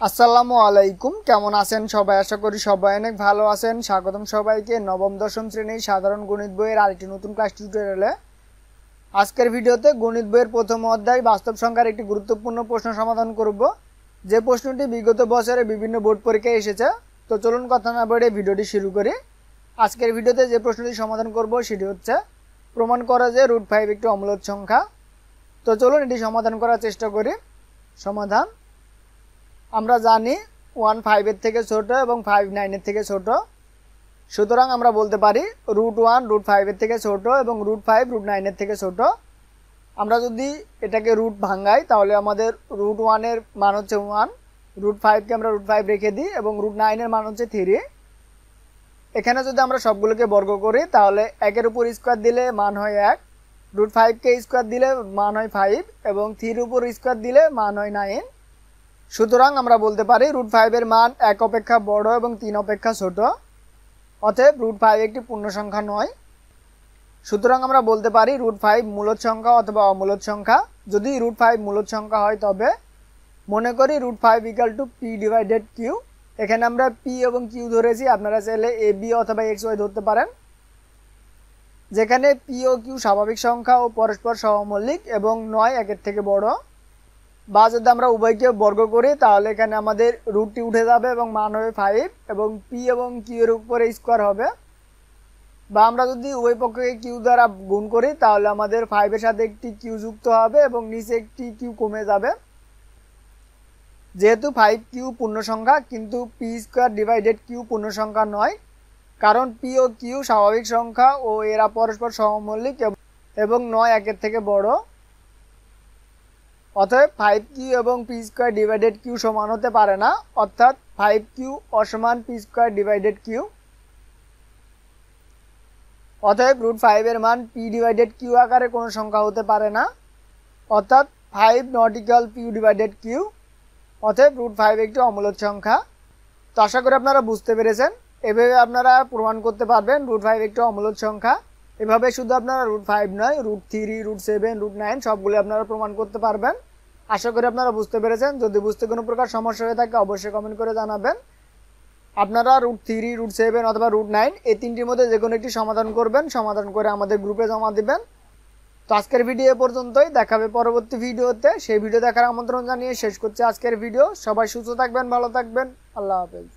আসসালামু আলাইকুম, কেমন আছেন সবাই? আশা করি সবাই অনেক ভালো আছেন। স্বাগতম সবাইকে নবম দশম শ্রেণীর সাধারণ গণিত বইয়ের আরেকটি নতুন ক্লাস টিউটোরিয়ালে। আজকের ভিডিওতে গণিত বইয়ের প্রথম অধ্যায় বাস্তব সংখ্যার একটি গুরুত্বপূর্ণ প্রশ্ন সমাধান করব, যে প্রশ্নটি বিগত বছরে বিভিন্ন বোর্ড পরীক্ষায় এসেছে। তো চলুন কথা না বাড়িয়ে ভিডিওটি শুরু করি। আজকের ভিডিওতে যে প্রশ্নটি সমাধান করব সেটি হচ্ছে, প্রমাণ করা যে √5 একটি অমূলদ সংখ্যা। তো চলুন এটি সমাধান করার চেষ্টা করি। সমাধান: আমরা জানি 1 5 থেকে ছোট এবং 5 9 থেকে ছোট, সুতরাং আমরা বলতে পারি √1 √5 থেকে ছোট এবং √5 √9 থেকে ছোট। আমরা যদি এটাকে রুট ভাঙাই তাহলে আমাদের √1 এর মান হচ্ছে 1, √5 কে আমরা √5 রেখে দিই এবং √9 এর মান হচ্ছে 3। এখানে যদি আমরা সবগুলোকে বর্গ করি তাহলে 1 এর উপর স্কয়ার দিলে মান হয় 1, √5 কে স্কয়ার দিলে মান হয় 5 এবং 3 এর উপর স্কয়ার দিলে মান হয় 9। সুতরাং আমরা বলতে পারি √5 এর মান 1 অপেক্ষা বড় এবং 3 অপেক্ষা ছোট, অতএব √5 একটি পূর্ণ সংখ্যা নয়। সুতরাং আমরা বলতে পারি √5 মূলদ সংখ্যা অথবা অমূলদ সংখ্যা। যদি √5 মূলদ সংখ্যা হয় তবে মনে করি √5 = p/q। এখানে আমরা p এবং q ধরেছি, আপনারা চাইলে a b অথবা x y ধরতে পারেন। যেখানে p ও q স্বাভাবিক সংখ্যা ও পরস্পর সহমৌলিক এবং 9 1 থেকে বড়। বা যদি আমরা উভয়কে বর্গ করি তাহলে এখানে আমাদের রুটটি উঠে যাবে এবং মান হবে 5 এবং p এবং q এর উপরে স্কয়ার হবে। বা আমরা যদি উভয় পক্ষকে q দ্বারা গুণ করি তাহলে আমাদের 5 এর সাথে একটি q যুক্ত হবে এবং নিচে একটি q কমে যাবে। যেহেতু 5q পূর্ণ সংখ্যা কিন্তু p²/q পূর্ণ সংখ্যা নয়, কারণ p ও q স্বাভাবিক সংখ্যা ও এরা পরস্পর সহমৌলিক এবং 9 1 থেকে বড়। অতএব 5q এবং p²/q সমান হতে পারে না, অর্থাৎ 5q অসমান p²/q। অতএব √5 এর মান p/q আকারে কোনো সংখ্যা হতে পারে না, অর্থাৎ 5 ≠ p/q। অতএব √5 একটি অমূলদ সংখ্যা। তো আশা করি আপনারা বুঝতে পেরেছেন। এভাবে আপনারা প্রমাণ করতে পারবেন √5 একটি অমূলদ সংখ্যা। এভাবে শুধু আপনারা √5 নয়, √3 √7 √9 সবগুলো আপনারা প্রমাণ করতে পারবেন। আশা করি আপনারা বুঝতে পেরেছেন। যদি বুঝতে কোনো প্রকার সমস্যা হয়ে থাকে অবশ্যই কমেন্ট করে জানাবেন। আপনারা √3 √7 অথবা √9 এই তিনটির মধ্যে যে কোনো একটি সমাধান করবেন, সমাধান করে আমাদের গ্রুপে জমা দিবেন। তো আজকের ভিডিও এ পর্যন্তই, দেখা হবে পরবর্তী ভিডিওতে। সেই ভিডিও দেখার আমন্ত্রণ জানিয়ে শেষ করছি আজকের ভিডিও। সবাই সুস্থ থাকবেন, ভালো থাকবেন, আল্লাহ হাফেজ।